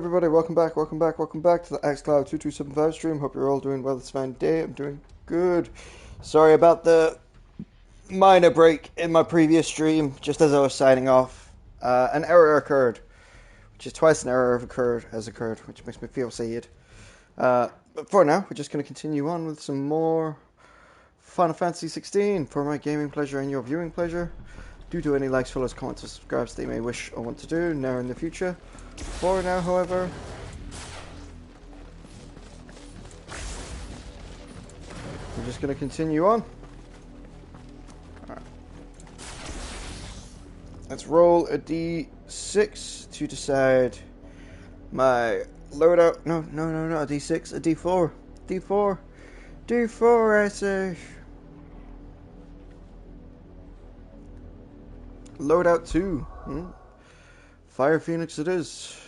everybody, welcome back to the xCloud2275 stream. Hope you're all doing well this fine day. I'm doing good. Sorry about the minor break in my previous stream, just as I was signing off. An error occurred, which is twice an error has occurred, which makes me feel sad. But for now, we're just going to continue on with some more Final Fantasy XVI for my gaming pleasure and your viewing pleasure. Do any likes, follows, comments, or subscribes that you may wish or want to do now or in the future. For now, however, we're just going to continue on. Alright. Let's roll a d6 to decide my loadout. No, a d6, a d4. D4, I say. Loadout 2. Fire Phoenix it is.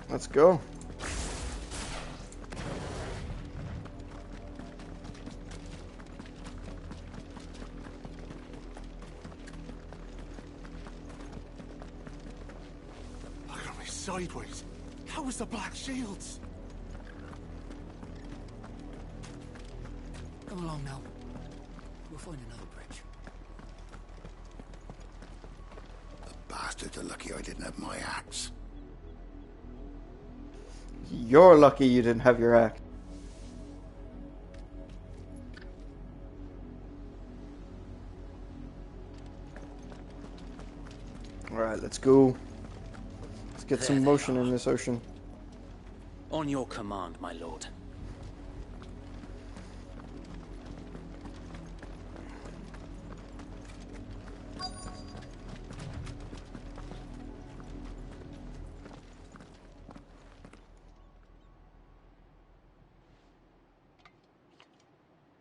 Let's go. Sideways. How was the black shields? Come along now. We'll find another bridge. The bastards are lucky I didn't have my axe. You're lucky you didn't have your axe. Alright, let's go. Get some motion in this ocean. On your command, my lord.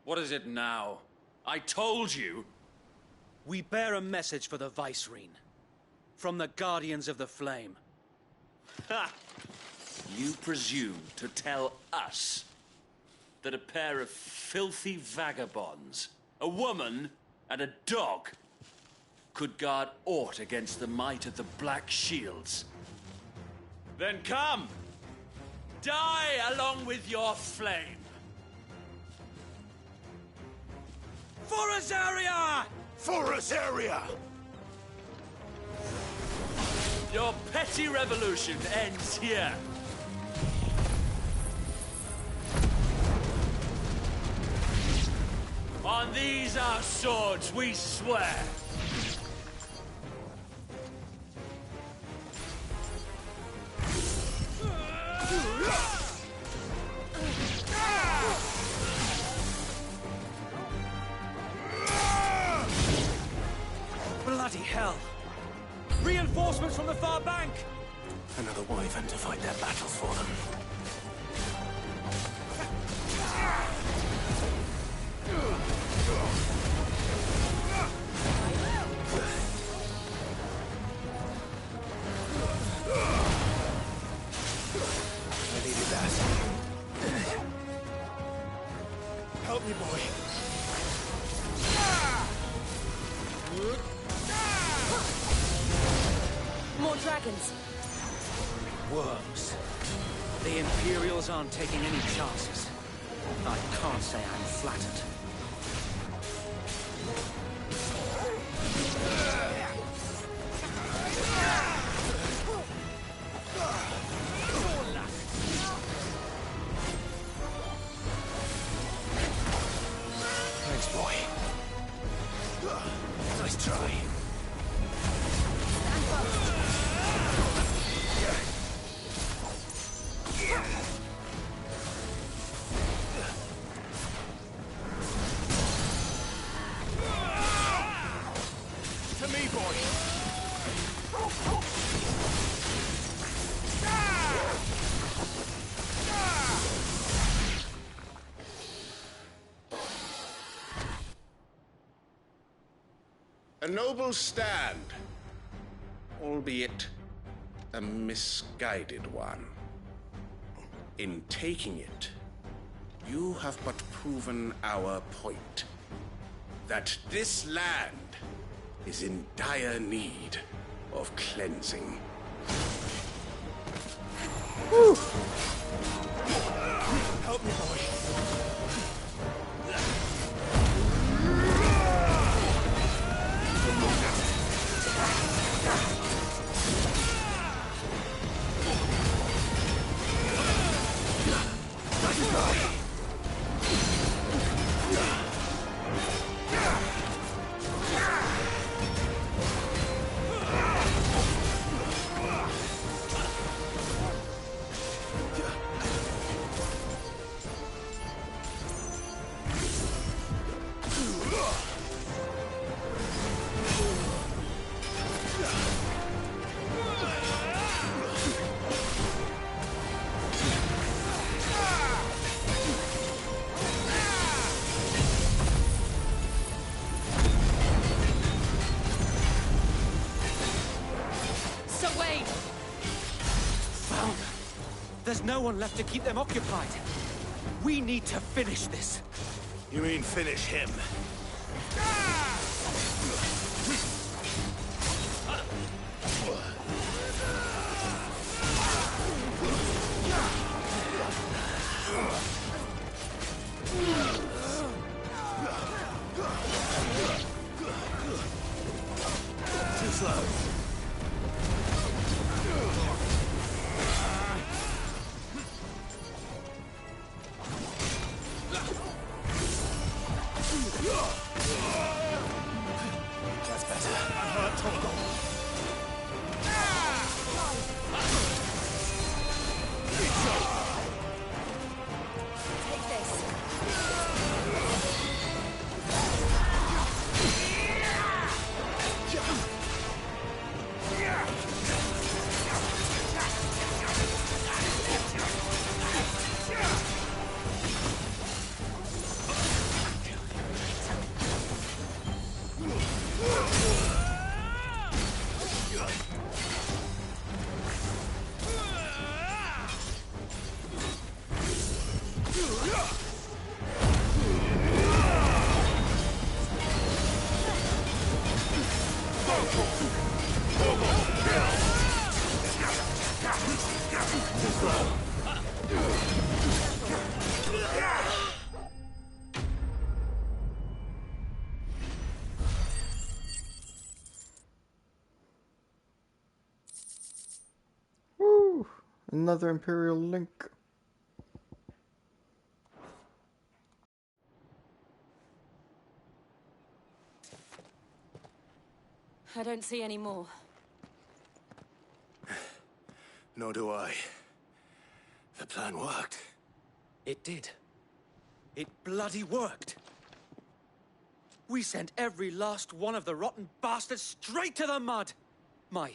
What is it now? I told you! We bear a message for the Vicereine. From the Guardians of the Flame. Ha! You presume to tell us that a pair of filthy vagabonds, a woman and a dog, could guard aught against the might of the Black Shields? Then come! Die along with your flame! For Azaria! For Azaria! Your petty revolution ends here. On these our swords we swear. Bloody hell! Reinforcements from the far bank! Another wyvern to fight their battles for them. I needed that. Help me, boy. More dragons. Worms. The Imperials aren't taking any chances. I can't say I'm flattered. Thanks, boy. Nice try. To me, boy. A noble stand, albeit a misguided one. In taking it, you have but proven our point. That this land is in dire need of cleansing. Woo. Help me, boy. There's no one left to keep them occupied. We need to finish this. You mean finish him? Too slow. That's better. Take this. Woo. Another Imperial link. I don't see any more. Nor do I. The plan worked. It did. It bloody worked. We sent every last one of the rotten bastards straight to the mud! My,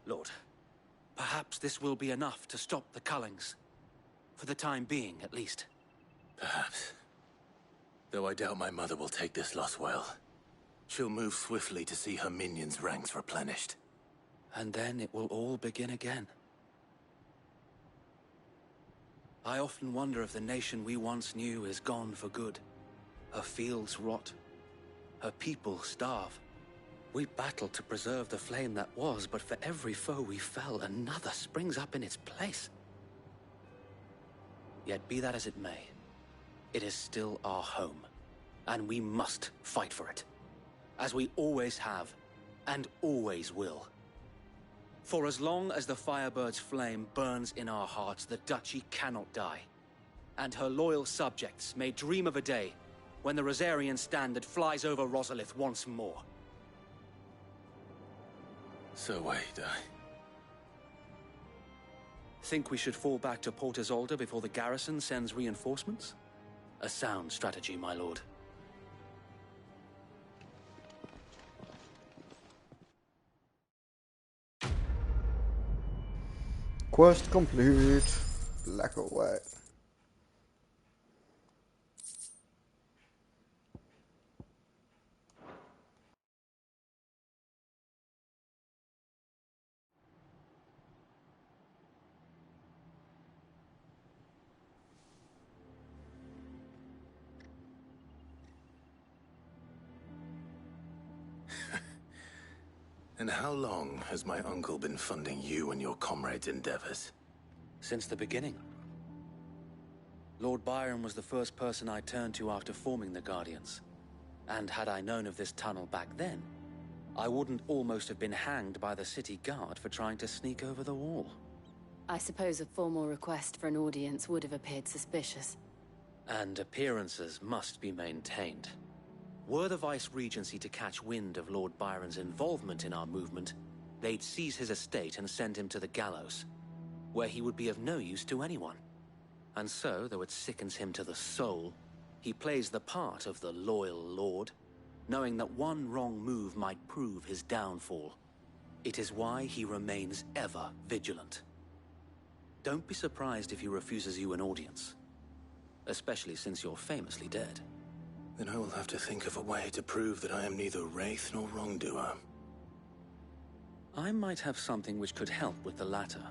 Lord, perhaps this will be enough to stop the Cullings. For the time being, at least. Perhaps. Though I doubt my mother will take this loss well. She'll move swiftly to see her minions' ranks replenished. And then it will all begin again. I often wonder if the nation we once knew is gone for good. Her fields rot. Her people starve. We battled to preserve the flame that was, but for every foe we fell, another springs up in its place. Yet be that as it may, it is still our home, and we must fight for it. As we always have, and always will. For as long as the Firebird's flame burns in our hearts, the Duchy cannot die. And her loyal subjects may dream of a day when the Rosarian standard flies over Rosalith once more. So wait, Think we should fall back to Port Isolde before the garrison sends reinforcements? A sound strategy, my lord. Quest complete. Black or white. And how long has my uncle been funding you and your comrades' endeavors? Since the beginning. Lord Byron was the first person I turned to after forming the Guardians. And had I known of this tunnel back then, I wouldn't almost have been hanged by the city guard for trying to sneak over the wall. I suppose a formal request for an audience would have appeared suspicious. And appearances must be maintained. Were the Vice-Regency to catch wind of Lord Byron's involvement in our movement, they'd seize his estate and send him to the gallows, where he would be of no use to anyone. And so, though it sickens him to the soul, he plays the part of the loyal lord, knowing that one wrong move might prove his downfall. It is why he remains ever vigilant. Don't be surprised if he refuses you an audience, especially since you're famously dead. Then I will have to think of a way to prove that I am neither wraith nor wrongdoer. I might have something which could help with the latter.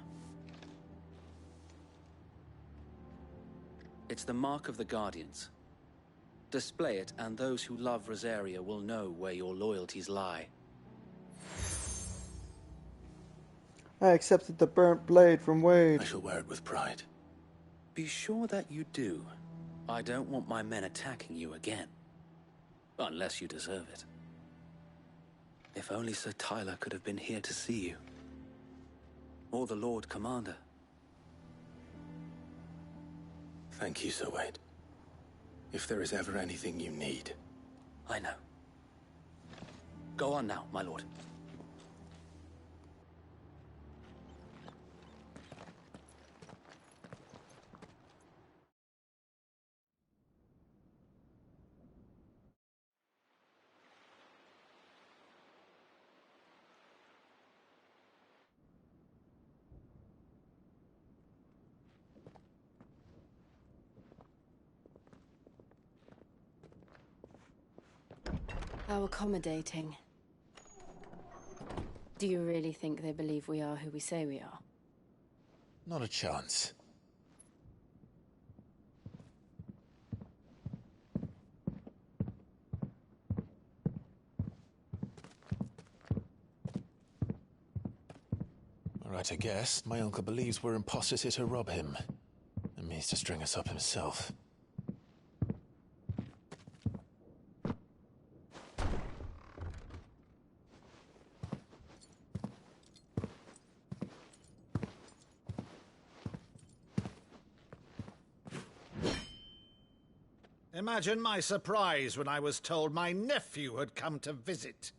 It's the mark of the Guardians. Display it, and those who love Rosaria will know where your loyalties lie. I accepted the burnt blade from Wade. I shall wear it with pride. Be sure that you do. I don't want my men attacking you again. Unless you deserve it. If only Sir Tyler could have been here to see you. Or the Lord Commander. Thank you, Sir Wade. If there is ever anything you need. I know. Go on now, my lord. How accommodating. Do you really think they believe we are who we say we are? Not a chance. Right, I guess. My uncle believes we're imposters here to rob him. And means to string us up himself. Imagine my surprise when I was told my nephew had come to visit.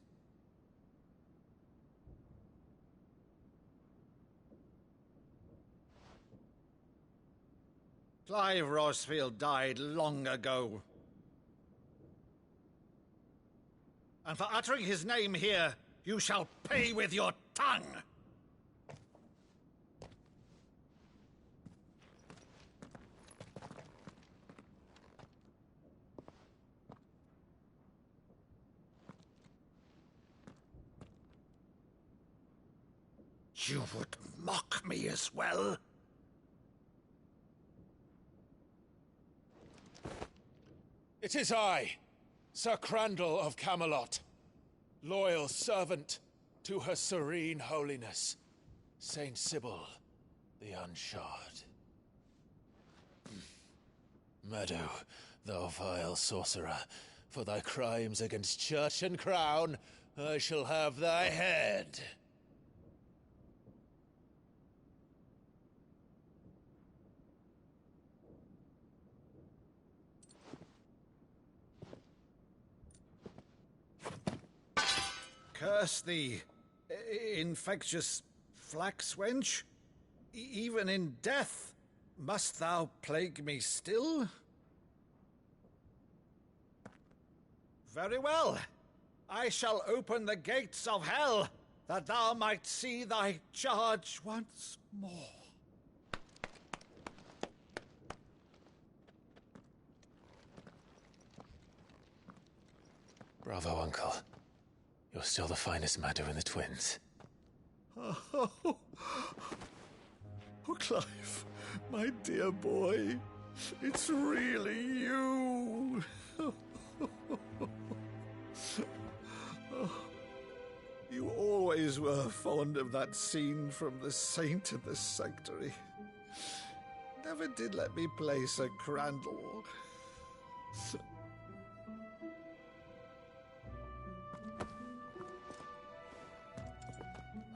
Clive Rosfield died long ago. And for uttering his name here, you shall pay with your tongue! You would mock me as well? It is I, Sir Crandall of Camelot, loyal servant to Her Serene Holiness, Saint Sybil the Unshod. Meadow, thou vile sorcerer, for thy crimes against church and crown, I shall have thy head. Curse thee, infectious flax wench. Even in death, must thou plague me still? Very well. I shall open the gates of hell, that thou might see thy charge once more. Bravo, Uncle. You're still the finest Meadow in the twins. Oh, Clive, my dear boy, it's really you. You always always were fond of that scene from The Saint and the Sanctuary. Never did let me play Sir Crandall.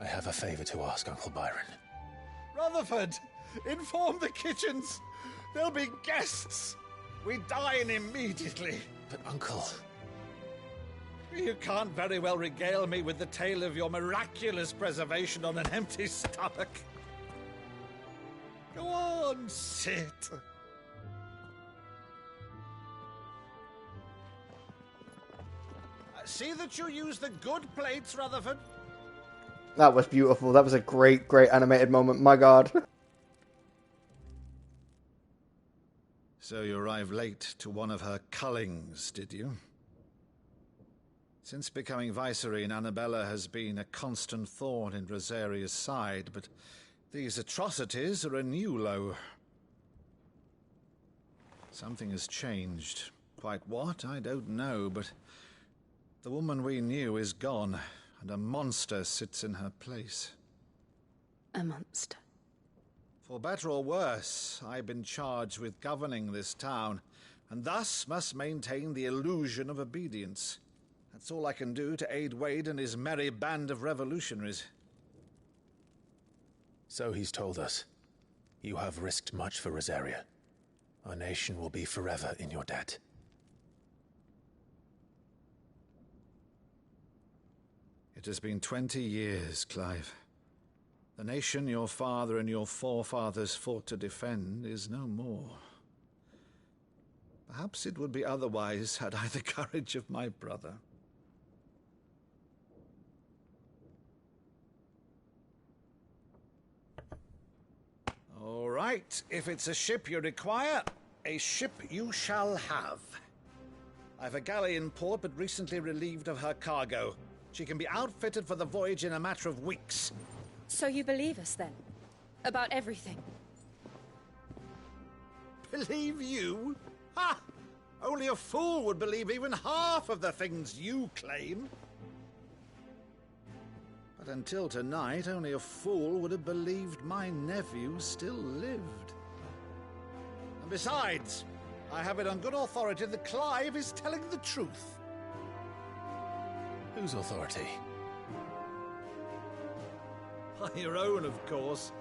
I have a favor to ask, Uncle Byron. Rutherford, inform the kitchens. There'll be guests. We dine immediately. But, Uncle... You can't very well regale me with the tale of your miraculous preservation on an empty stomach. Go on, sit. See that you use the good plates, Rutherford. That was beautiful. That was a great, great animated moment. My God. So you arrived late to one of her cullings, did you? Since becoming Vicereine, Annabella has been a constant thorn in Rosaria's side, but these atrocities are a new low. Something has changed. Quite what, I don't know, but the woman we knew is gone, and a monster sits in her place. A monster. For better or worse, I've been charged with governing this town, and thus must maintain the illusion of obedience. That's all I can do to aid Wade and his merry band of revolutionaries. So he's told us. You have risked much for Rosaria. Our nation will be forever in your debt. It has been 20 years, Clive. The nation your father and your forefathers fought to defend is no more. Perhaps it would be otherwise had I the courage of my brother. All right, if it's a ship you require, a ship you shall have. I've a galley in port, but recently relieved of her cargo. She can be outfitted for the voyage in a matter of weeks. So you believe us, then? About everything? Believe you? Ha! Only a fool would believe even half of the things you claim. But until tonight, only a fool would have believed my nephew still lived. And besides, I have it on good authority that Clive is telling the truth. Whose authority? By your own, of course.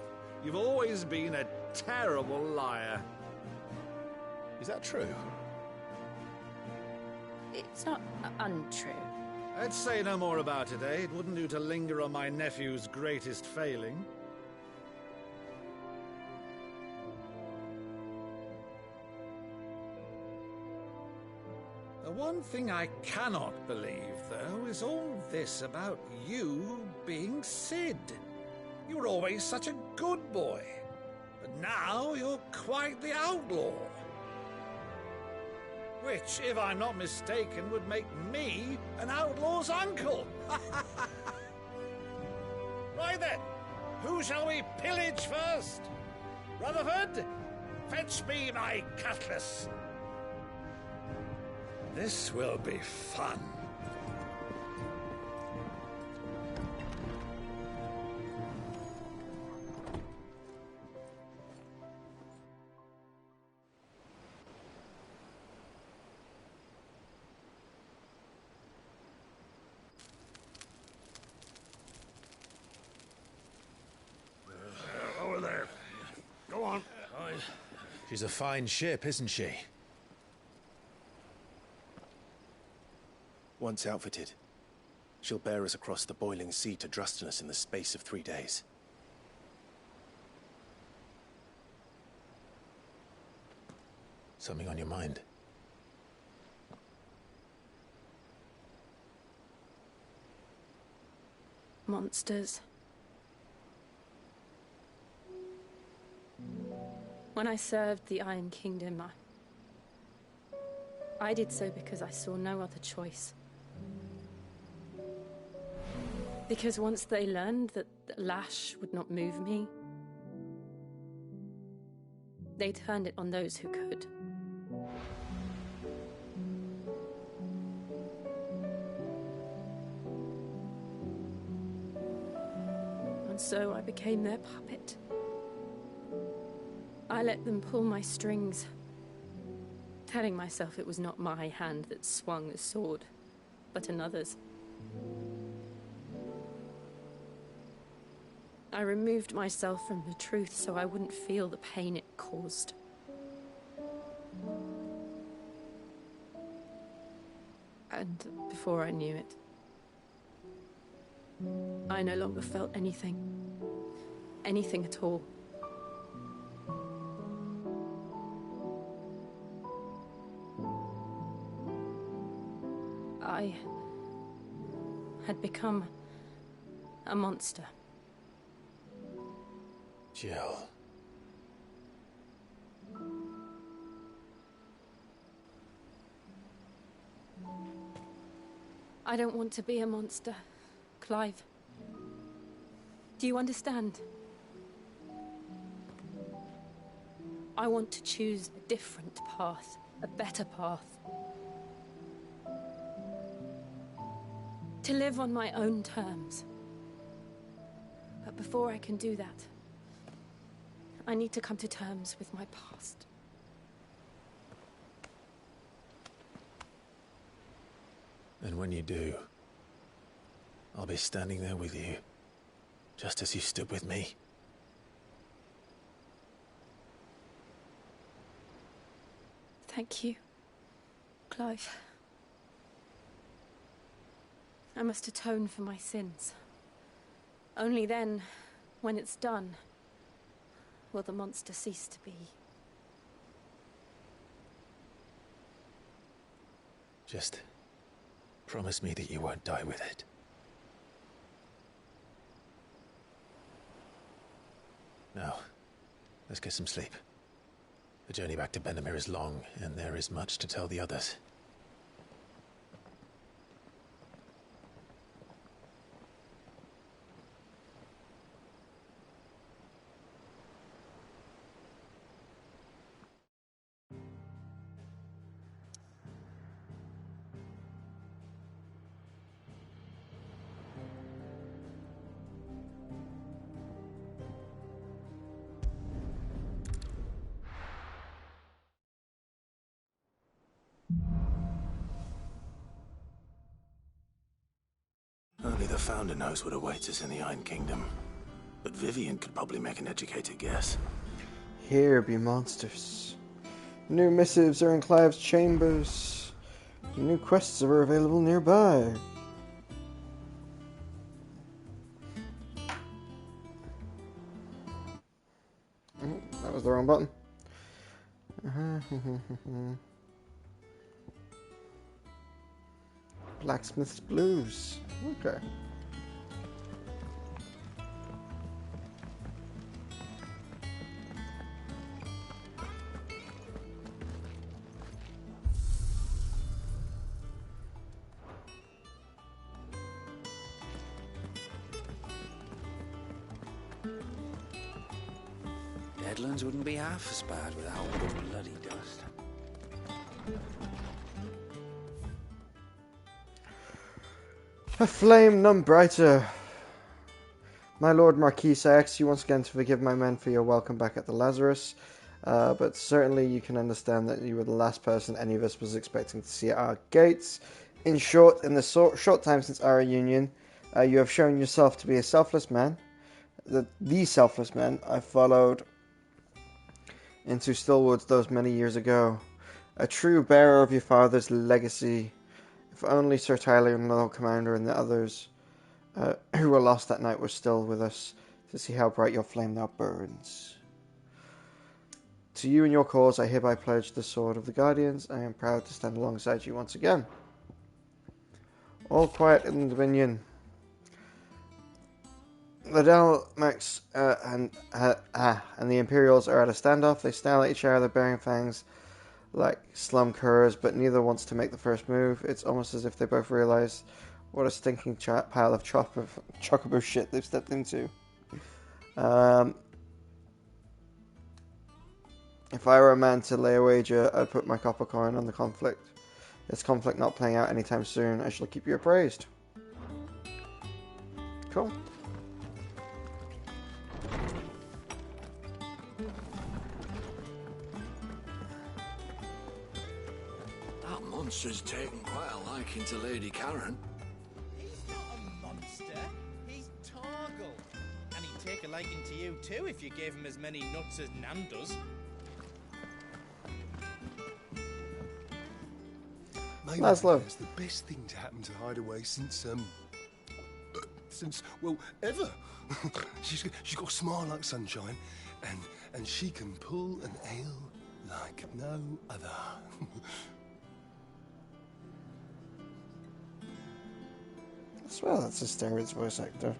You've always been a terrible liar. Is that true? It's not untrue. Let's say no more about it, eh? It wouldn't do to linger on my nephew's greatest failing. The one thing I cannot believe, though, is all this about you being Sid. You were always such a good boy, but now you're quite the outlaw. Which, if I'm not mistaken, would make me an outlaw's uncle. Right then, who shall we pillage first? Rutherford, fetch me my cutlass. This will be fun. Over there. Go on. She's a fine ship, isn't she? Once outfitted, she'll bear us across the boiling sea to Drustinus in the space of 3 days. Something on your mind? Monsters. When I served the Iron Kingdom, I did so because I saw no other choice. Because once they learned that Lash would not move me, they turned it on those who could. so I became their puppet. I let them pull my strings, telling myself it was not my hand that swung the sword, but another's. I removed myself from the truth so I wouldn't feel the pain it caused. And before I knew it, I no longer felt anything. Anything at all. I had become a monster. Jill. I don't want to be a monster, Clive. Do you understand? I want to choose a different path, a better path. To live on my own terms. But before I can do that, I need to come to terms with my past. And when you do, I'll be standing there with you, just as you stood with me. Thank you, Clive. I must atone for my sins. Only then, when it's done, will the monster cease to be. Just promise me that you won't die with it. Now, let's get some sleep. The journey back to Benamir is long, and there is much to tell the others. Only the Founder knows what awaits us in the Iron Kingdom. But Vivian could probably make an educated guess. Here be monsters. New missives are in Clive's chambers. New quests are available nearby. Oh, that was the wrong button. Blacksmith's Blues. Okay. Deadlands wouldn't be half as bad without all the bloody dust. A flame none brighter. My Lord Marquis, I ask you once again to forgive my men for your welcome back at the Lazarus, but certainly you can understand that you were the last person any of us was expecting to see at our gates. In short, in the short time since our reunion, you have shown yourself to be a selfless man, the selfless man I followed into Stillwoods those many years ago, a true bearer of your father's legacy. If only Sir Tyler and Lord Commander and the others who were lost that night were still with us to see how bright your flame now burns. To you and your cause I hereby pledge the sword of the Guardians. I am proud to stand alongside you once again. All quiet in the Dominion. The Dalmax and the Imperials are at a standoff. They snarl at each other, bearing fangs like slum curs, but neither wants to make the first move. It's almost as if they both realize what a stinking pile of chocobo shit they've stepped into. If I were a man to lay a wager, I'd put my copper coin on the conflict. This conflict not playing out anytime soon. I shall keep you appraised. Cool. That monster's taken quite a liking to Lady Karen. He's not a monster. He's Targle. And he'd take a liking to you too if you gave him as many nuts as Nan does. Maybe Laszlo. it's the best thing to happen to Hideaway since well, ever. she's got a smile like sunshine, and she can pull an ale like no other. I swear that's Asteria's voice actor.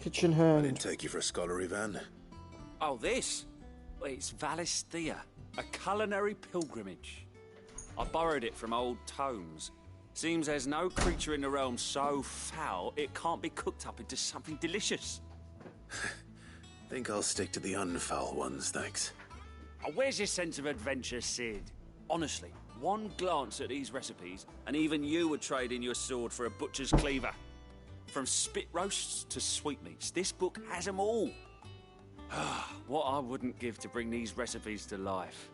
Kitchen I hand. didn't take you for a scholarly van. Oh, this? Well, it's Valisthea, a culinary pilgrimage. I borrowed it from old tomes. Seems there's no creature in the realm so foul it can't be cooked up into something delicious. Think I'll stick to the unfoul ones, thanks. Oh, where's your sense of adventure, Sid? Honestly, one glance at these recipes, and even you would trade in your sword for a butcher's cleaver. From spit roasts to sweetmeats, this book has them all. What I wouldn't give to bring these recipes to life.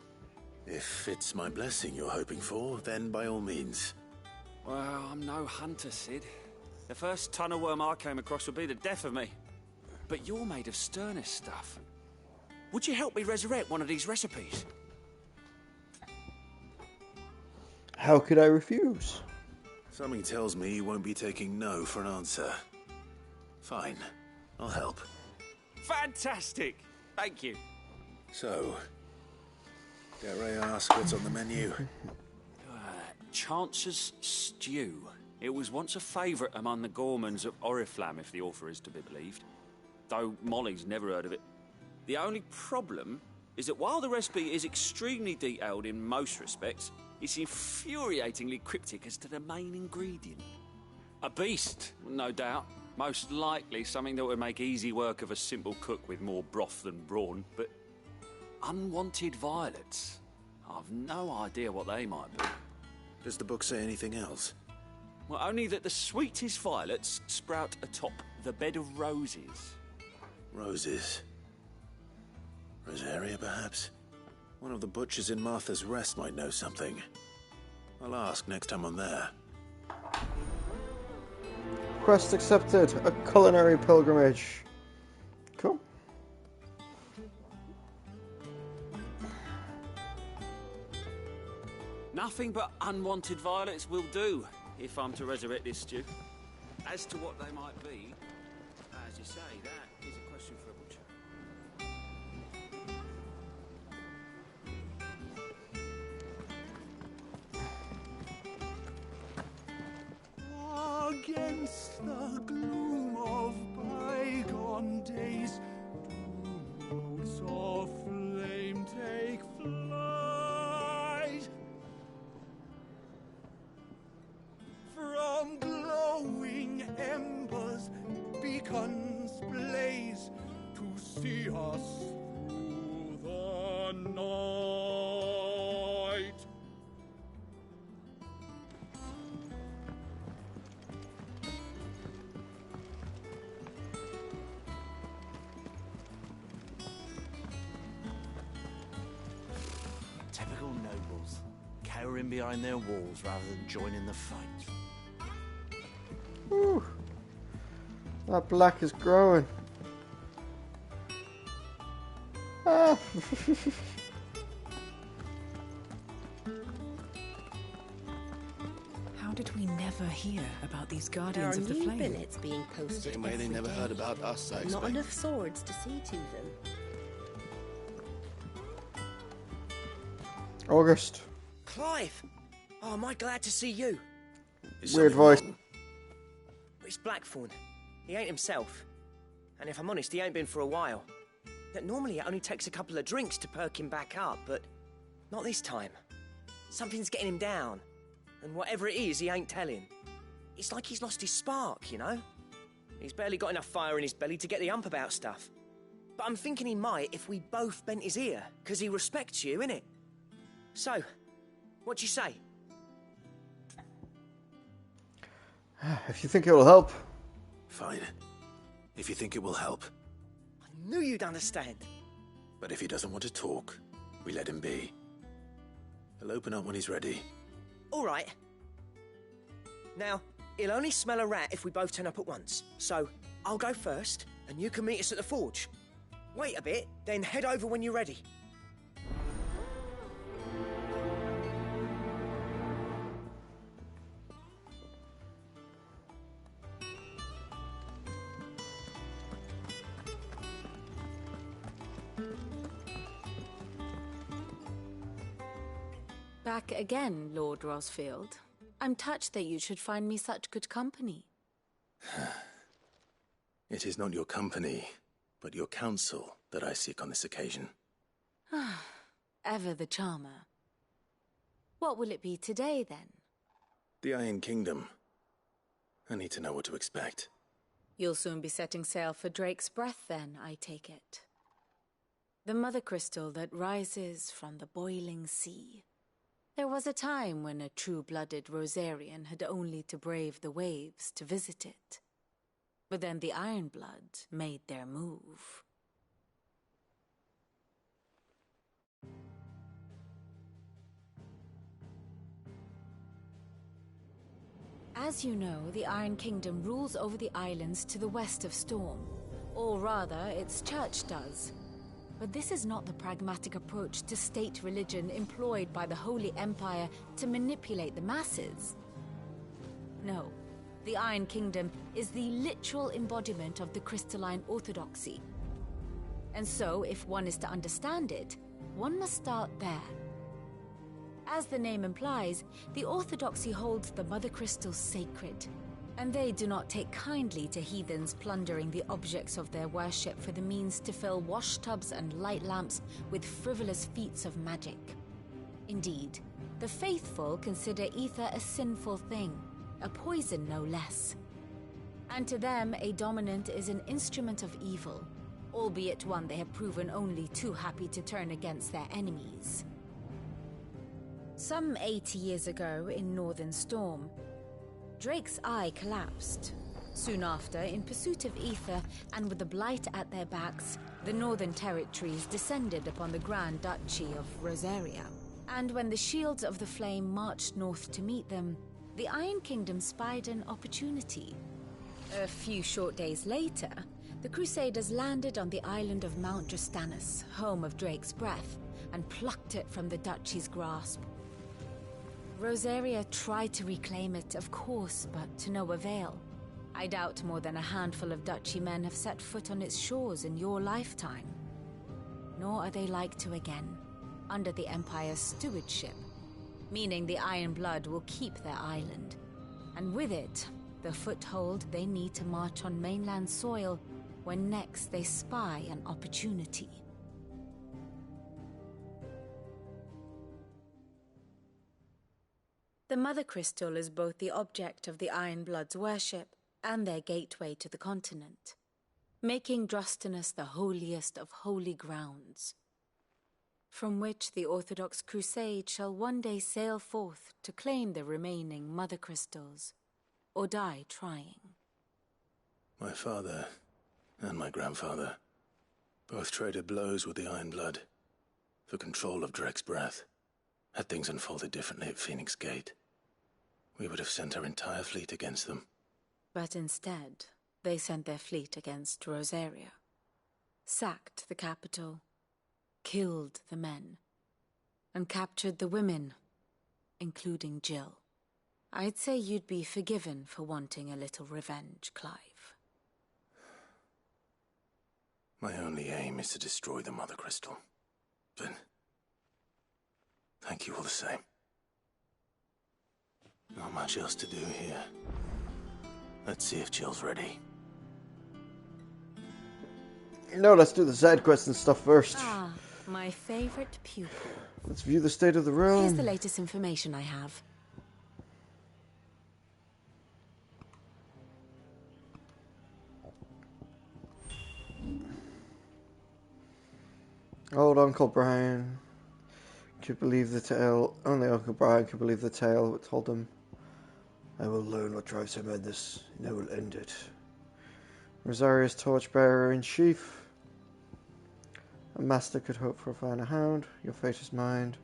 If it's my blessing you're hoping for, then by all means. Well, I'm no hunter, Sid. The first ton of worm I came across would be the death of me. But you're made of sterner stuff. Would you help me resurrect one of these recipes? How could I refuse? Something tells me you won't be taking no for an answer. Fine, I'll help. Fantastic! Thank you. So, dare I ask what's on the menu? Chance's Stew. It was once a favourite among the gourmands of Oriflamme, if the author is to be believed. Though Molly's never heard of it. The only problem is that while the recipe is extremely detailed in most respects, it's infuriatingly cryptic as to the main ingredient. A beast, no doubt. Most likely something that would make easy work of a simple cook with more broth than brawn, but unwanted violets. I've no idea what they might be. Does the book say anything else? Well, only that the sweetest violets sprout atop the bed of roses. Roses. Rosaria, perhaps? One of the butchers in Martha's Rest might know something. I'll ask next time I'm there. Quest accepted. A culinary pilgrimage. Cool. Nothing but unwanted violets will do, if I'm to resurrect this stew. As to what they might be, as you say, that is a question for a butcher. Against the gloom of bygone days, do notes of flame take flight. From glowing embers, beacons blaze to see us through the night. Typical nobles, cowering behind their walls rather than joining the fight. Whew. That black is growing. Ah. How did we never hear about these Guardians of the Flame? There are new billets being posted Same way they every never day. heard about us, I Not expect. enough swords to see to them. August. Clive! Oh, am I glad to see you? Weird voice. It's Blackthorn. He ain't himself. And if I'm honest, he ain't been for a while. That normally it only takes a couple of drinks to perk him back up, but not this time. Something's getting him down. And whatever it is, he ain't telling. It's like he's lost his spark, you know? He's barely got enough fire in his belly to get the ump about stuff. But I'm thinking he might if we both bent his ear, because he respects you, innit? So, what do you say? If you think it will help. Fine. If you think it will help. I knew you'd understand. But if he doesn't want to talk, we let him be. He'll open up when he's ready. All right. Now, he'll only smell a rat if we both turn up at once. So, I'll go first, and you can meet us at the forge. Wait a bit, then head over when you're ready. Back again, Lord Rosfield. I'm touched that you should find me such good company. It is not your company, but your counsel that I seek on this occasion. Ever the charmer. What will it be today, then? The Iron Kingdom. I need to know what to expect. You'll soon be setting sail for Drake's Breath, then, I take it. The mother crystal that rises from the boiling sea. There was a time when a true-blooded Rosarian had only to brave the waves to visit it. But then the Ironblood made their move. As you know, the Iron Kingdom rules over the islands to the west of Storm. Or rather, its church does. But this is not the pragmatic approach to state religion employed by the Holy Empire to manipulate the masses. No, the Iron Kingdom is the literal embodiment of the crystalline orthodoxy. And so, if one is to understand it, one must start there. As the name implies, the orthodoxy holds the mother crystals sacred, and they do not take kindly to heathens plundering the objects of their worship for the means to fill washtubs and light lamps with frivolous feats of magic. Indeed, the faithful consider ether a sinful thing, a poison no less. And to them, a dominant is an instrument of evil, albeit one they have proven only too happy to turn against their enemies. Some 80 years ago in Northern Storm, Drake's eye collapsed. Soon after, in pursuit of ether and with the blight at their backs, the Northern Territories descended upon the Grand Duchy of Rosaria. And when the Shields of the Flame marched north to meet them, the Iron Kingdom spied an opportunity. A few short days later, the Crusaders landed on the island of Mount Drastanus, home of Drake's Breath, and plucked it from the Duchy's grasp. Rosaria tried to reclaim it, of course, but to no avail. I doubt more than a handful of Duchy men have set foot on its shores in your lifetime. Nor are they like to again, under the Empire's stewardship, meaning the Iron Blood will keep their island, and with it, the foothold they need to march on mainland soil when next they spy an opportunity. The Mother Crystal is both the object of the Iron Blood's worship and their gateway to the continent, making Drastanus the holiest of holy grounds, from which the Orthodox Crusade shall one day sail forth to claim the remaining Mother Crystals, or die trying. My father and my grandfather both traded blows with the Iron Blood for control of Drake's Breath. Had things unfolded differently at Phoenix Gate, we would have sent our entire fleet against them. But instead, they sent their fleet against Rosaria, sacked the capital, killed the men, and captured the women, including Jill. I'd say you'd be forgiven for wanting a little revenge, Clive. My only aim is to destroy the Mother Crystal. But thank you all the same. Not much else to do here. Let's see if Jill's ready. No, let's do the side quests and stuff first. Ah, my favorite pupil. Let's view the state of the realm. Here's the latest information I have. Old Uncle Brian could believe the tale. Only Uncle Brian could believe the tale it told him I will learn what drives her madness, and I will end it. Rosaria's torchbearer in chief. A master could hope for a finer hound. Your fate is mine.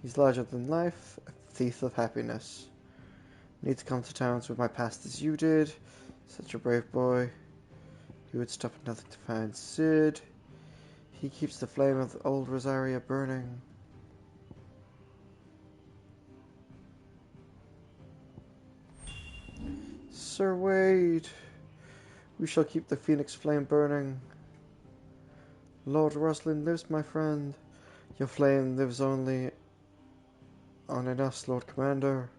He's larger than life, a thief of happiness. Need to come to terms with my past as you did. Such a brave boy. He would stop at nothing to find Sid. He keeps the flame of the old Rosaria burning. Sir Wade, we shall keep the phoenix flame burning. Lord Roslin lives, my friend. Your flame lives only on in us, Lord Commander.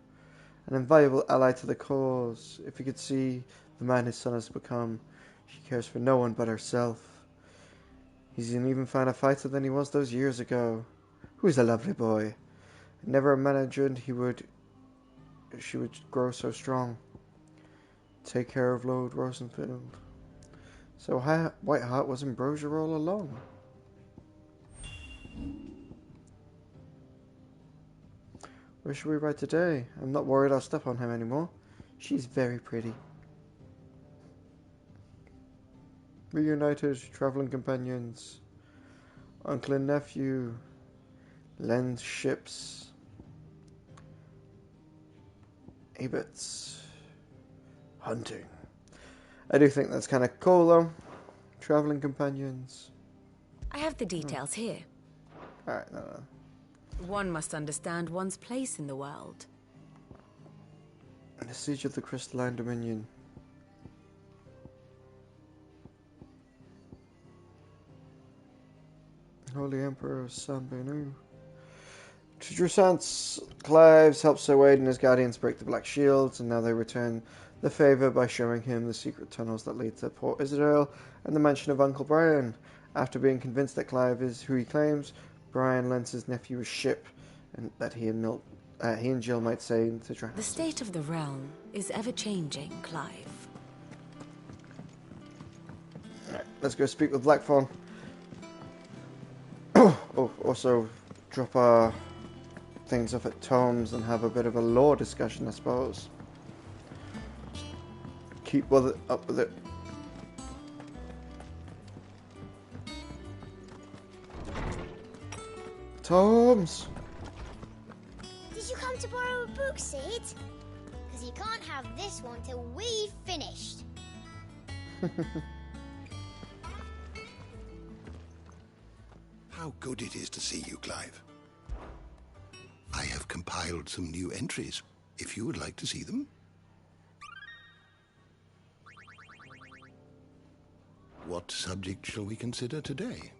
An invaluable ally to the cause. If you could see the man his son has become, she cares for no one but herself. He's an even finer fighter than he was those years ago. Who's a lovely boy. I never imagined she would grow so strong. Take care of Lord Rosenfield. So Whiteheart was Ambrosia all along. Where should we ride today? I'm not worried I'll step on him anymore. She's very pretty. Reunited, travelling companions. Uncle and nephew. Lend ships. Abbots. Hunting. I do think that's kind of cool though. Travelling companions. I have the details here. Alright, no. One must understand one's place in the world. The Siege of the Crystalline Dominion. Holy Emperor San Benu. To Drusant's, Clives helps Sir Wade and his guardians break the Black Shields, and now they return the favour by showing him the secret tunnels that lead to Port Isidale and the mansion of Uncle Brian. After being convinced that Clive is who he claims, Brian lends his nephew a ship, and that he and Jill might sail to Drax. The state of the realm is ever-changing, Clive. Alright, let's go speak with Blackthorn. Oh, also drop our things off at Tom's and have a bit of a lore discussion, I suppose. Keep up with it. Tom's! Did you come to borrow a book, Sid? Because you can't have this one till we've finished. How good it is to see you, Clive. I have compiled some new entries, if you would like to see them. What subject shall we consider today?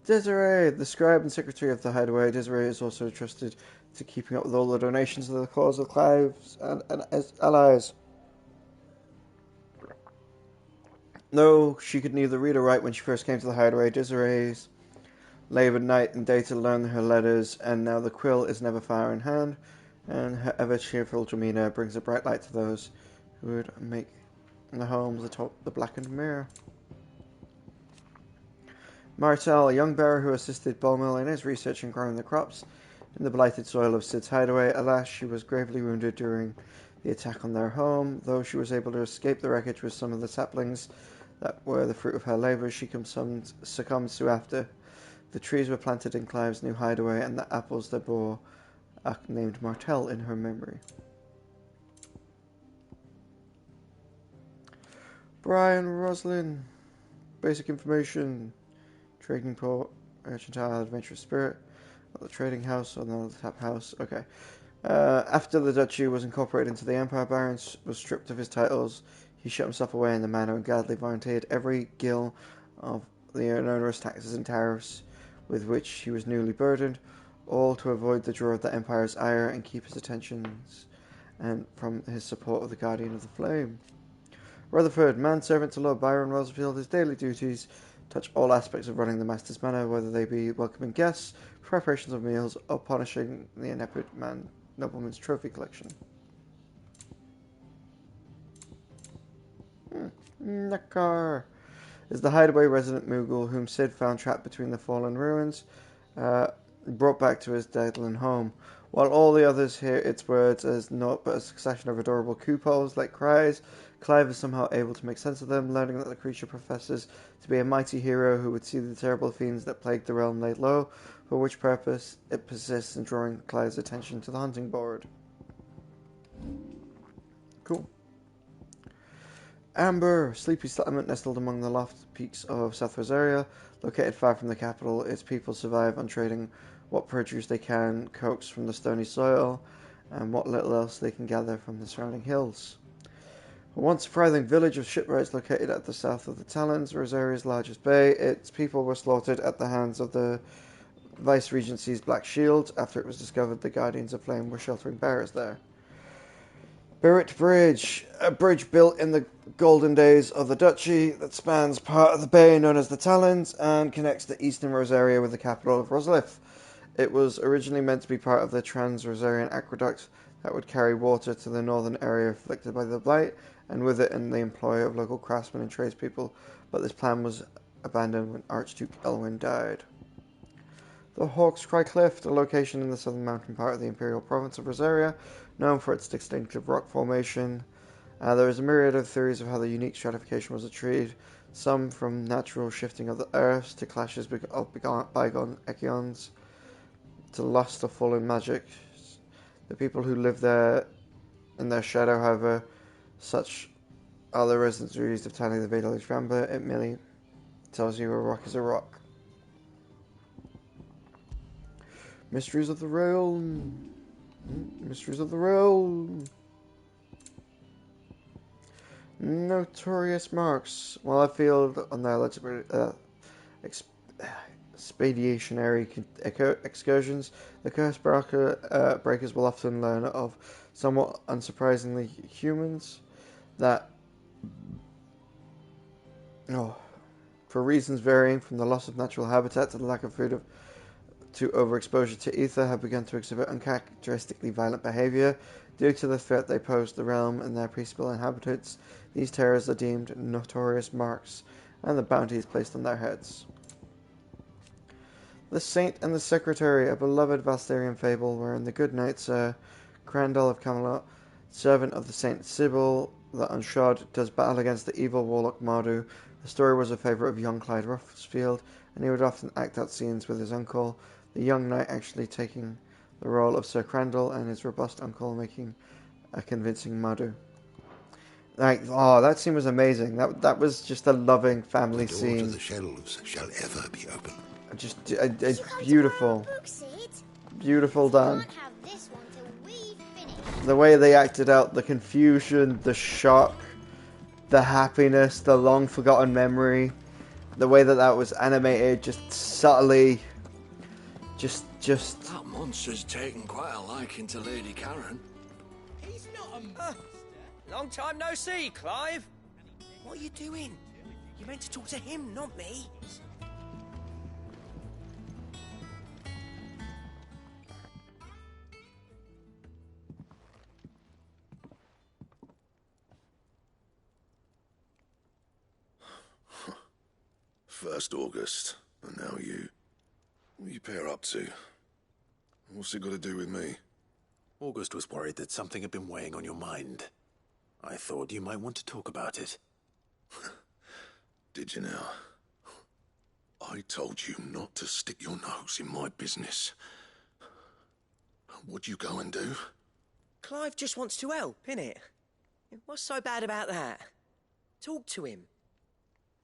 Desiree, the scribe and secretary of the Hideaway. Desiree is also entrusted to keeping up with all the donations to the cause of Clive's and his allies. No, she could neither read or write when she first came to the Hideaway. Desiree's laboured night and day to learn her letters, and now the quill is never far in hand, and her ever-cheerful demeanour brings a bright light to those who would make the homes atop the blackened mirror. Martel, a young bearer who assisted Beaumont in his research in growing the crops in the blighted soil of Sid's Hideaway. Alas, she was gravely wounded during the attack on their home. Though she was able to escape the wreckage with some of the saplings that were the fruit of her labour, she succumbed soon after. The trees were planted in Clive's new hideaway, and the apples they bore are named Martel in her memory. Brian Roslin. Basic information. Trading port, mercantile, adventurous spirit. Not the trading house or not the tap house. Okay. After the duchy was incorporated into the empire, Baron was stripped of his titles. He shut himself away in the manor and gladly volunteered every gill of the onerous taxes and tariffs with which he was newly burdened, all to avoid the draw of the empire's ire and keep his attentions and from his support of the Guardian of the Flame. Rutherford, manservant to Lord Byron Rosefield, his daily duties touch all aspects of running the Master's Manor, whether they be welcoming guests, preparations of meals, or punishing the inept nobleman's trophy collection. Nakar. is the hideaway resident Moogle whom Sid found trapped between the fallen ruins, brought back to his deadland home. While all the others hear its words as naught but a succession of adorable coo-pows like cries, Clive is somehow able to make sense of them, learning that the creature professes to be a mighty hero who would see the terrible fiends that plague the realm laid low, for which purpose it persists in drawing Clive's attention to the hunting board. Cool. Amber, sleepy settlement nestled among the lofty peaks of South Rosaria, located far from the capital. Its people survive on trading what produce they can coax from the stony soil and what little else they can gather from the surrounding hills. A once thriving village of shipwrights located at the south of the Talons, Rosaria's largest bay, its people were slaughtered at the hands of the Vice-Regency's Black Shield after it was discovered the Guardians of Flame were sheltering bearers there. Birret Bridge, a bridge built in the golden days of the Duchy that spans part of the bay known as the Talons and connects the eastern Rosaria with the capital of Roslith. It was originally meant to be part of the Trans-Rosarian Aqueduct that would carry water to the northern area afflicted by the Blight, and with it in the employ of local craftsmen and tradespeople, but this plan was abandoned when Archduke Elwyn died. The Hawk's Cry Cliff, a location in the southern mountain part of the imperial province of Rosaria, known for its distinctive rock formation. There is a myriad of theories of how the unique stratification was achieved, some from natural shifting of the earth to clashes of bygone eons, to lust of fallen magic. The people who live there in their shadow, however, such are the residues of telling the village rambler. It merely tells you a rock is a rock. Mysteries of the Realm. Mysteries of the Realm. Notorious marks. While I feel on their expeditionary excursions, the curse breakers will often learn of, somewhat unsurprisingly, humans that, for reasons varying from the loss of natural habitat to the lack of food to overexposure to ether, have begun to exhibit uncharacteristically violent behavior due to the threat they pose to the realm and their peaceable inhabitants. These terrors are deemed notorious marks, and the bounty is placed on their heads. The Saint and the Secretary, a beloved Valsterian fable wherein the good knight Sir Crandall of Camelot, servant of the Saint Sybil the Unshod, does battle against the evil warlock Mardu. The story was a favourite of young Clyde Ruffsfield, and he would often act out scenes with his uncle, the young knight actually taking the role of Sir Crandall and his robust uncle making a convincing Mardu. That scene was amazing. That was just a loving family scene. The door to the shelves shall ever be open. Just beautiful. Beautiful done. The way they acted out the confusion, the shock, the happiness, the long forgotten memory, the way that was animated, just subtly, just. That monster's taken quite a liking to Lady Karen. He's not a monster. Long time no see, Clive. What are you doing? You meant to talk to him, not me. First August, and now you. What are you pair up to? What's it got to do with me? August was worried that something had been weighing on your mind. I thought you might want to talk about it. Did you now? I told you not to stick your nose in my business. What'd you go and do? Clive just wants to help, innit? What's so bad about that? Talk to him.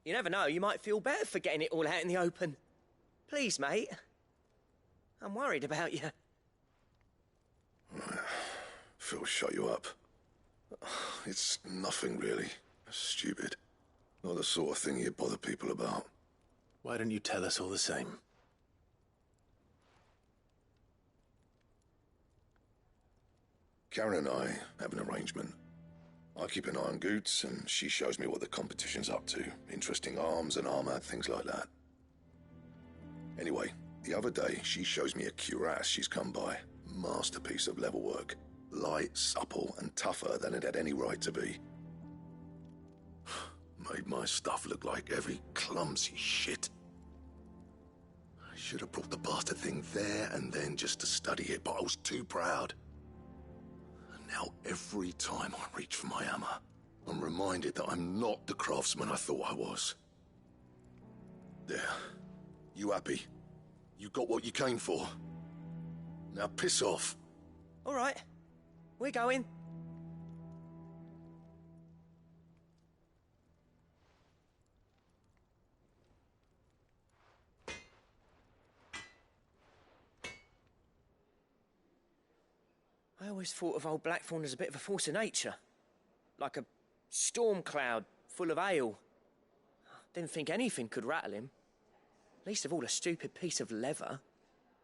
You never know, you might feel better for getting it all out in the open. Please, mate. I'm worried about you. Phil shut you up. It's nothing really. Stupid. Not the sort of thing you bother people about. Why don't you tell us all the same? Karen and I have an arrangement. I keep an eye on Goots, and she shows me what the competition's up to. Interesting arms and armour, things like that. Anyway, the other day, she shows me a cuirass she's come by. Masterpiece of level work. Light, supple, and tougher than it had any right to be. Made my stuff look like every clumsy shit. I should have brought the bastard thing there and then just to study it, but I was too proud. And now every time I reach for my hammer, I'm reminded that I'm not the craftsman I thought I was. There. You happy? You got what you came for. Now piss off. All right. We're going. I always thought of old Blackthorn as a bit of a force of nature. Like a storm cloud full of ale. Didn't think anything could rattle him. Least of all a stupid piece of leather.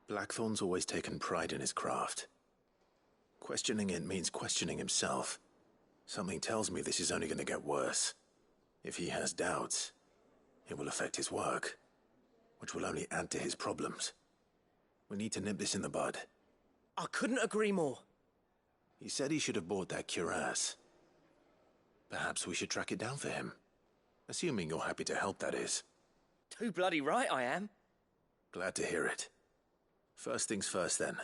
Blackthorn's always taken pride in his craft. Questioning it means questioning himself. Something tells me this is only going to get worse. If he has doubts, it will affect his work, which will only add to his problems. We need to nip this in the bud. I couldn't agree more. He said he should have bought that cuirass. Perhaps we should track it down for him. Assuming you're happy to help, that is. Too bloody right I am. Glad to hear it. First things first, then.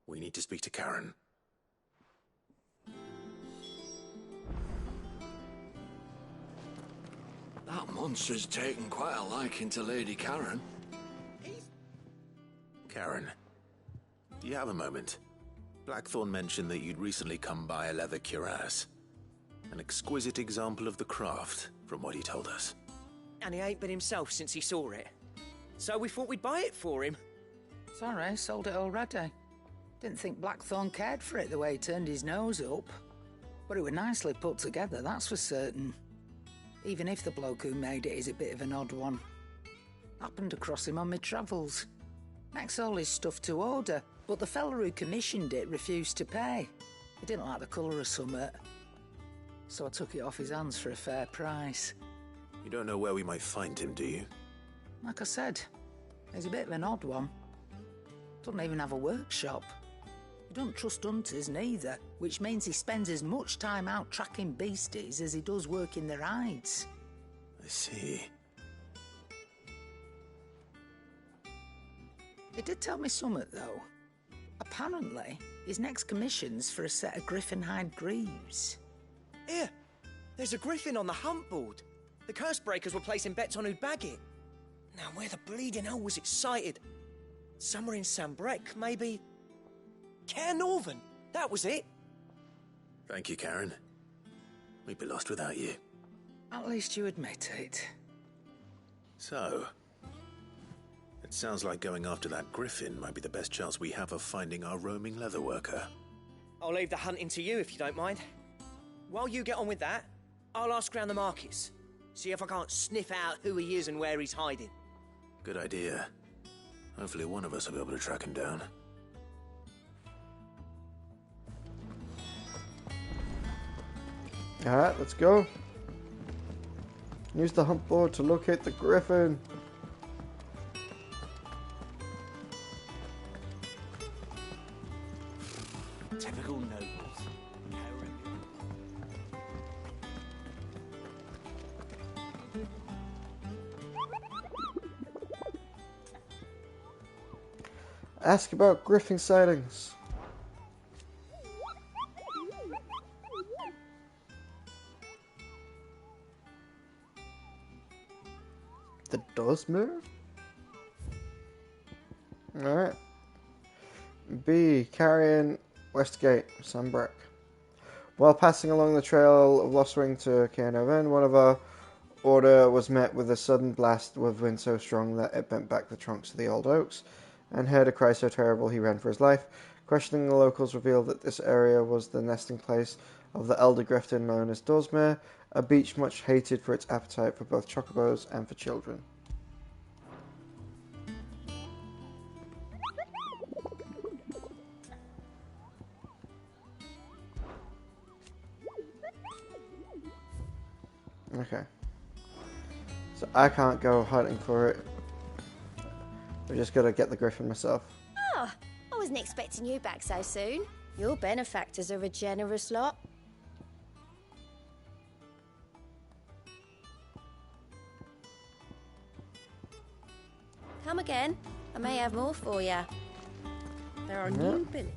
We need to speak to Karen. That monster's taken quite a liking to Lady Karen. Karen, do you have a moment? Blackthorn mentioned that you'd recently come by a leather cuirass. An exquisite example of the craft, from what he told us. And he ain't been himself since he saw it. So we thought we'd buy it for him. Sorry, sold it already. Didn't think Blackthorn cared for it the way he turned his nose up. But it was nicely put together, that's for certain. Even if the bloke who made it is a bit of an odd one. Happened across him on my travels. Next all his stuff to order, but the fella who commissioned it refused to pay. He didn't like the colour of summit. So I took it off his hands for a fair price. You don't know where we might find him, do you? Like I said, he's a bit of an odd one. Doesn't even have a workshop. He don't trust hunters neither, which means he spends as much time out tracking beasties as he does working their hides. I see. He did tell me something, though. Apparently, his next commission's for a set of griffin hide greaves. Here, there's a griffin on the hunt board. The curse breakers were placing bets on who'd bag it. Now, where the bleeding hell was it sighted? Somewhere in Sambrec, maybe? Care Northern, that was it. Thank you, Karen. We'd be lost without you. At least you admit it. So, it sounds like going after that griffin might be the best chance we have of finding our roaming leather worker. I'll leave the hunting to you if you don't mind. While you get on with that, I'll ask around the markets. See if I can't sniff out who he is and where he's hiding. Good idea. Hopefully one of us will be able to track him down. Alright, let's go. Use the hunt board to locate the griffin. Typical nobles. Ask about griffin sightings. The Dosmer? Alright. B. Carrion, Westgate, Sambrec. While passing along the trail of Lost Ring to Cairnarvon, one of our order was met with a sudden blast of wind so strong that it bent back the trunks of the old oaks, and heard a cry so terrible he ran for his life. Questioning the locals revealed that this area was the nesting place of the elder griffin known as Dosmer, a beach much hated for its appetite for both chocobos and for children. Okay. So I can't go hunting for it. I just gotta get the griffin myself. Ah, I wasn't expecting you back so soon. Your benefactors are a generous lot. Come again. I may have more for you. There are new billets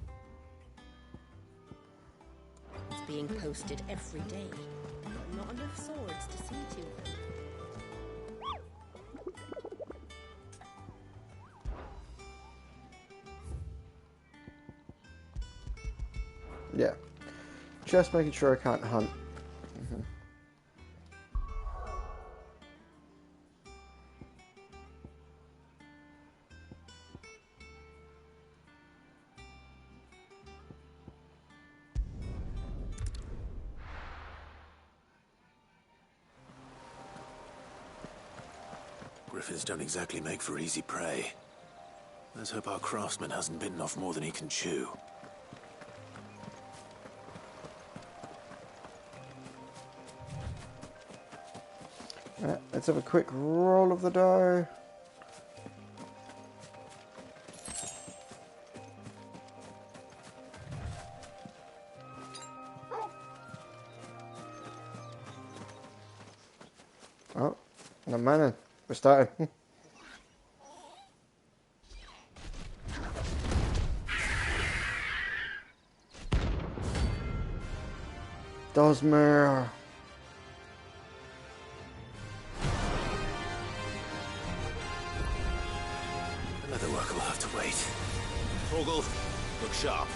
being posted every day, but not enough swords to see to them. Yeah. Just making sure I can't hunt. Griffins don't exactly make for easy prey. Let's hope our craftsman hasn't bitten off more than he can chew. Let's have a quick roll of the die. Oh, no man, we're starting. Dosmer. Another work will have to wait. Torgal, look sharp.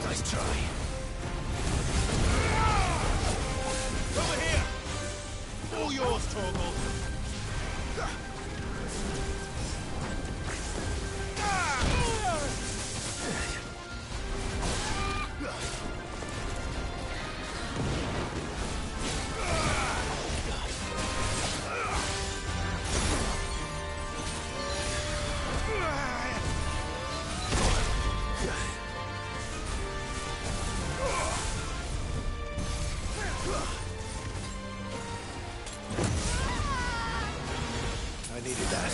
Nice try. Over here! All yours, Torgal. I needed that.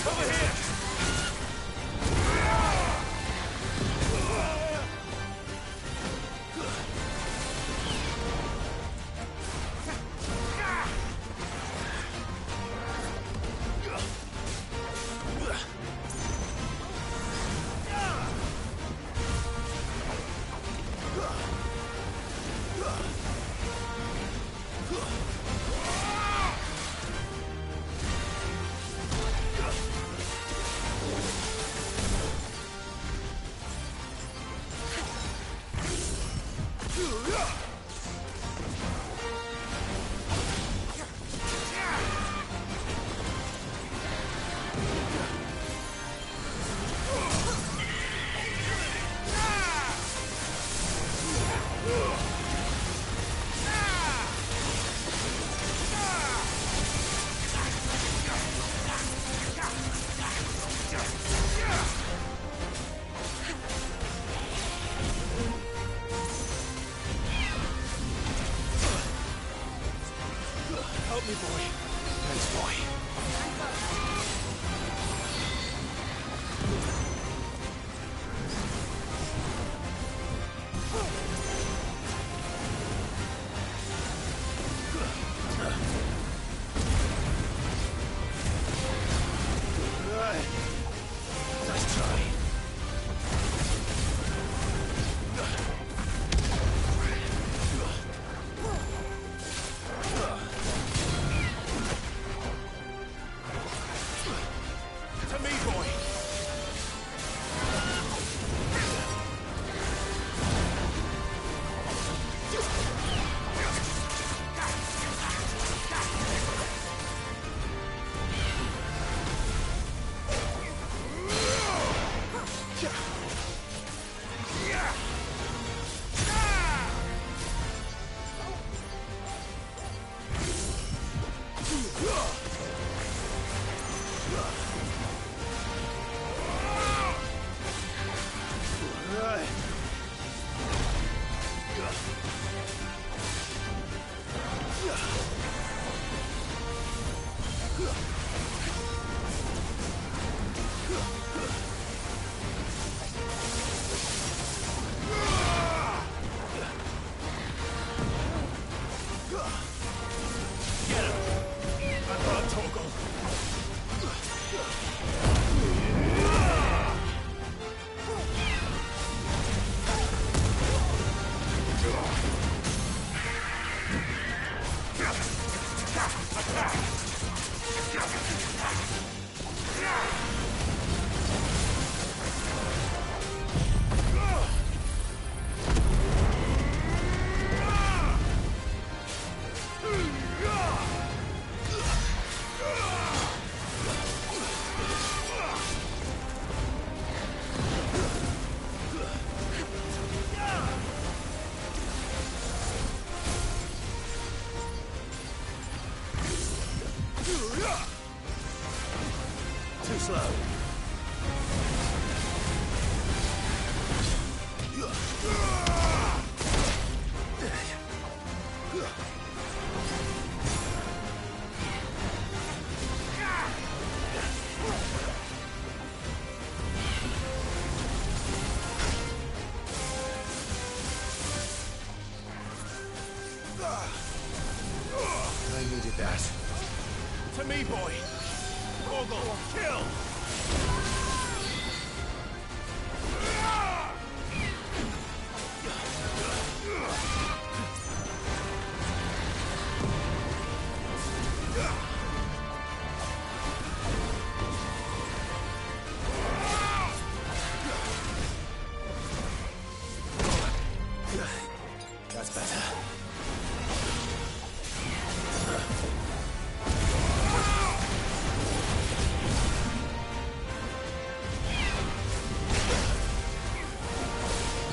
Over here! Help me, boy. Thanks, boy. Nice try. Too slow. I needed that. To me, boy! Ogle, kill! That's better.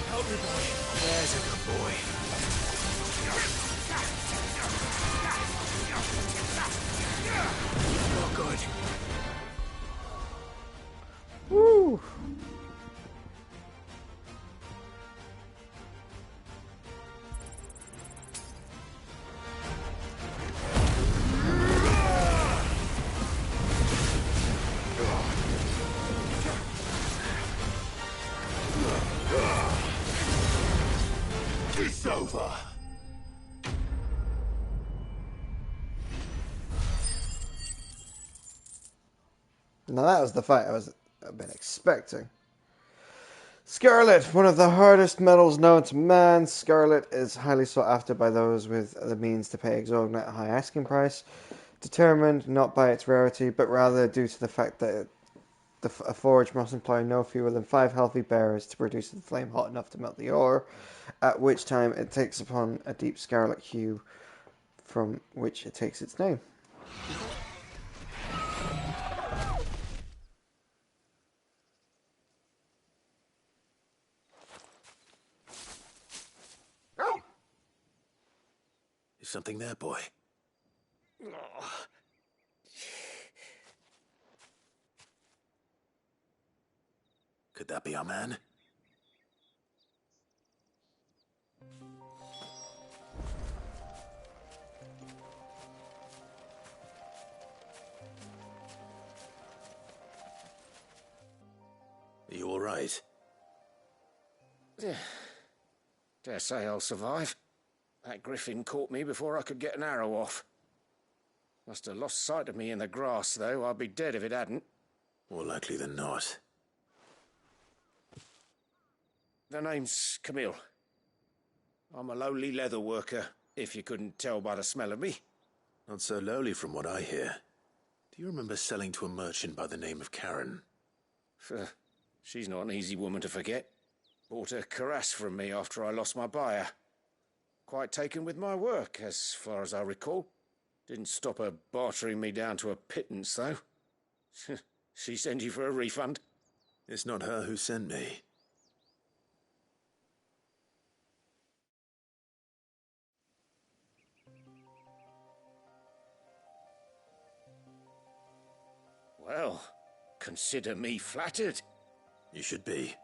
Help me, boy. There's a good boy. Not good. Woo! It's over! Now that was the fight I've been expecting. Scarlet, one of the hardest metals known to man. Scarlet is highly sought after by those with the means to pay exorbitant high asking price, determined not by its rarity, but rather due to the fact that a forge must employ no fewer than 5 healthy bearers to produce the flame hot enough to melt the ore, at which time it takes upon a deep scarlet hue, from which it takes its name. Is something there, boy? Could that be our man? Are you all right? Dare say I'll survive. That griffin caught me before I could get an arrow off. Must have lost sight of me in the grass, though. I'd be dead if it hadn't. More likely than not. The name's Camille. I'm a lowly leather worker, if you couldn't tell by the smell of me. Not so lowly from what I hear. Do you remember selling to a merchant by the name of Karen? She's not an easy woman to forget. Bought a cuirass from me after I lost my buyer. Quite taken with my work, as far as I recall. Didn't stop her bartering me down to a pittance, though. She sent you for a refund? It's not her who sent me. Well, consider me flattered. You should be.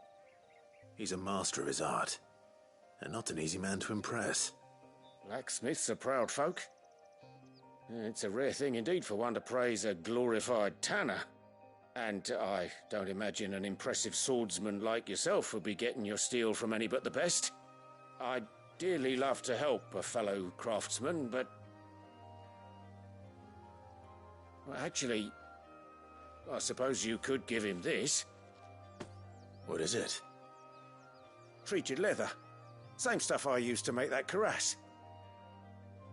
He's a master of his art, and not an easy man to impress. Blacksmiths are proud folk. It's a rare thing indeed for one to praise a glorified tanner. And I don't imagine an impressive swordsman like yourself would be getting your steel from any but the best. I'd dearly love to help a fellow craftsman, but... well, actually, I suppose you could give him this. What is it? Treated leather. Same stuff I used to make that cuirass.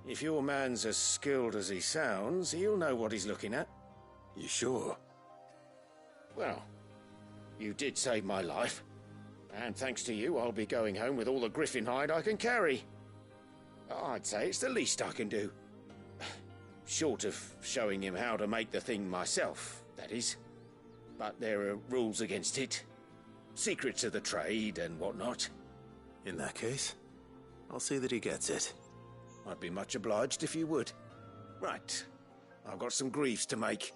If your man's as skilled as he sounds, he'll know what he's looking at. You sure? Well, you did save my life. And thanks to you, I'll be going home with all the griffin hide I can carry. I'd say it's the least I can do. Short of showing him how to make the thing myself, that is. But there are rules against it. Secrets of the trade and whatnot. In that case, I'll see that he gets it. I'd be much obliged if you would. Right. I've got some greaves to make.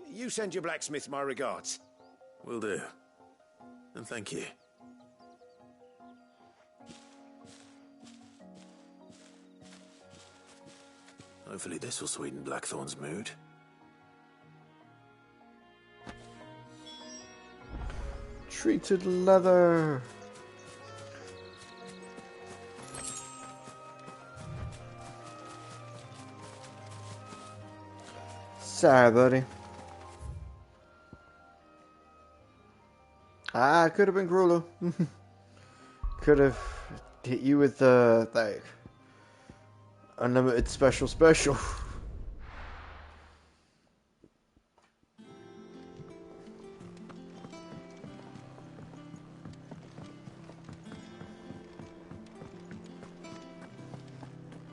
You send your blacksmith my regards. Will do. And thank you. Hopefully this will sweeten Blackthorn's mood. Treated leather. Sorry, buddy. Ah, could have been crueler. Could have hit you with the like unlimited special.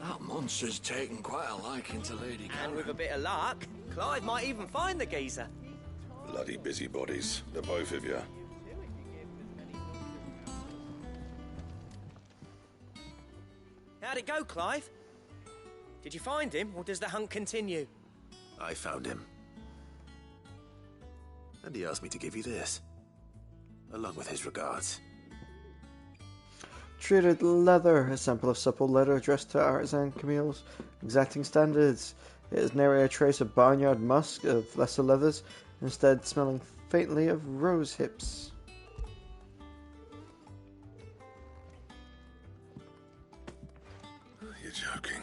That monster's taken quite a liking to Lady Karen. And with a bit of luck, Clive might even find the geezer. Bloody busybodies, the both of you. How'd it go, Clive? Did you find him, or does the hunt continue? I found him. And he asked me to give you this, along with his regards. Treated leather, a sample of supple leather addressed to artisan Camille's exacting standards. It has nary a trace of barnyard musk of lesser leathers, instead smelling faintly of rose hips. You're joking.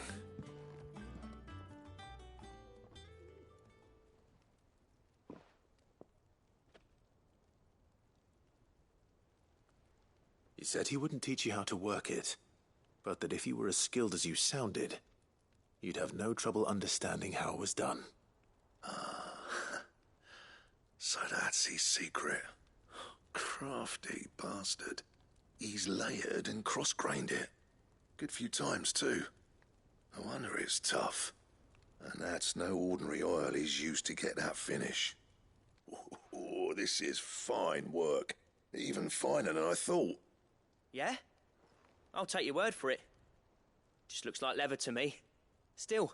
He said he wouldn't teach you how to work it, but that if you were as skilled as you sounded, you'd have no trouble understanding how it was done. So that's his secret. Crafty bastard. He's layered and cross-grained it. Good few times, too. No wonder it's tough. And that's no ordinary oil he's used to get that finish. Oh, this is fine work. Even finer than I thought. Yeah? I'll take your word for it. Just looks like leather to me. Still,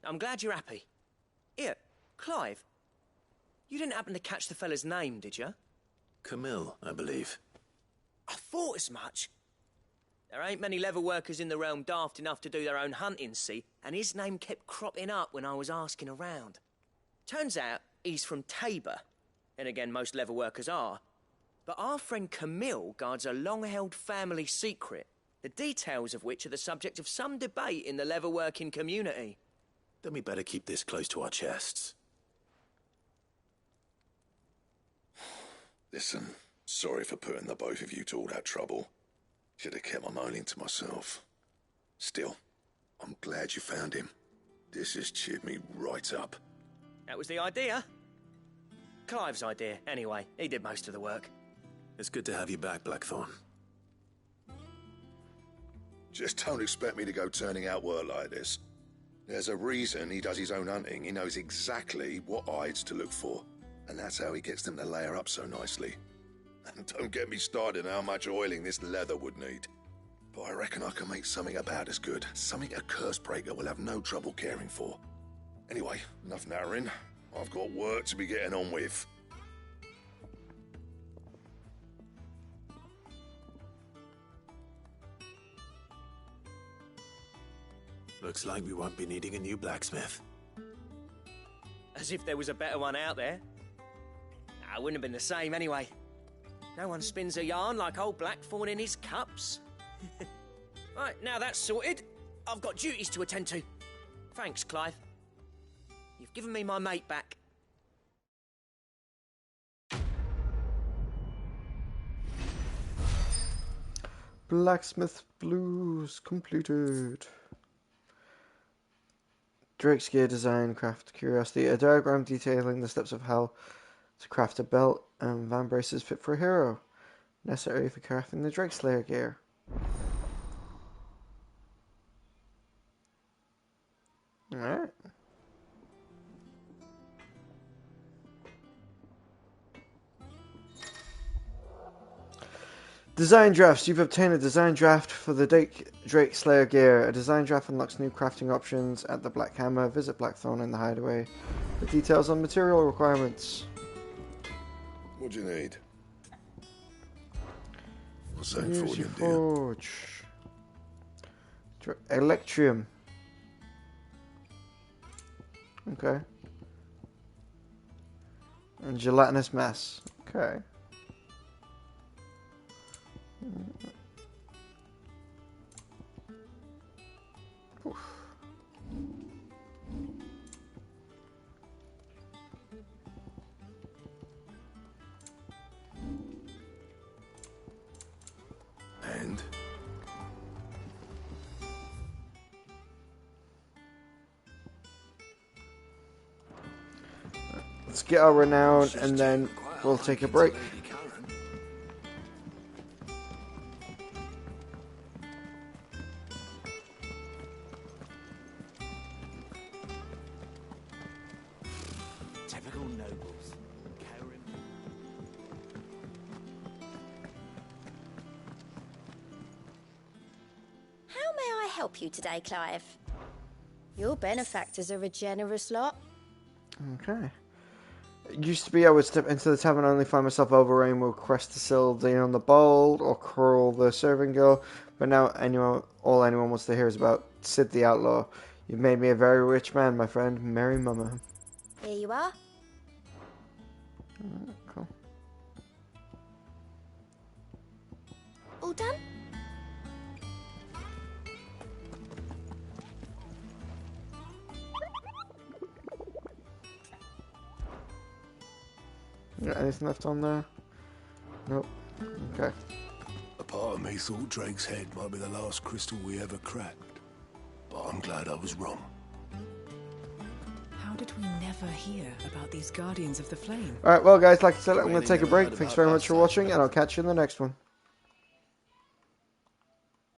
I'm glad you're happy. Here, Clive. You didn't happen to catch the fella's name, did you? Camille, I believe. I thought as much. There ain't many leather workers in the realm daft enough to do their own hunting, see, and his name kept cropping up when I was asking around. Turns out he's from Tabor, and again most leather workers are. But our friend Camille guards a long-held family secret, the details of which are the subject of some debate in the leather-working community. Then we better keep this close to our chests. Listen, sorry for putting the both of you to all that trouble. Should have kept my moaning to myself. Still, I'm glad you found him. This has cheered me right up. That was the idea. Clive's idea, anyway. He did most of the work. It's good to have you back, Blackthorn. Just don't expect me to go turning out work like this. There's a reason he does his own hunting. He knows exactly what hides to look for. And that's how he gets them to layer up so nicely. And don't get me started on how much oiling this leather would need. But I reckon I can make something about as good. Something a Cursebreaker will have no trouble caring for. Anyway, enough narrowing. I've got work to be getting on with. Looks like we won't be needing a new blacksmith. As if there was a better one out there. Nah, it wouldn't have been the same anyway. No one spins a yarn like old Blackthorn in his cups. Right, now that's sorted, I've got duties to attend to. Thanks, Clive. You've given me my mate back. Blacksmith Blues completed. Drake's gear design, craft curiosity. A diagram detailing the steps of how to craft a belt and van braces fit for a hero. Necessary for crafting the Drake Slayer gear. Alright. Design drafts. You've obtained a design draft for the Drake Slayer gear. A design draft unlocks new crafting options at the Black Hammer. Visit Blackthorn in the Hideaway for details on material requirements. What do you need? What's that Use for your you, dear? forge. Electrium. Okay. And gelatinous mass. Okay. Oof. And? Let's get our renown and then we'll take a break. Typical nobles. How may I help you today, Clive? Your benefactors are a generous lot. Okay. It used to be I would step into the tavern only find myself overrunning with request to sell Dean on the Bold or Curl the serving girl, but now all anyone wants to hear is about Sid the Outlaw. You've made me a very rich man, my friend. Merry Mama. Here you are. Cool. All done? Got anything left on there? Nope. Okay. A part of me thought Drake's head might be the last crystal we ever cracked. But I'm glad I was wrong. How did we never hear about these Guardians of the Flame? Alright, well guys, like I said, I'm going to take a break. Thanks very much for watching, and I'll catch you in the next one.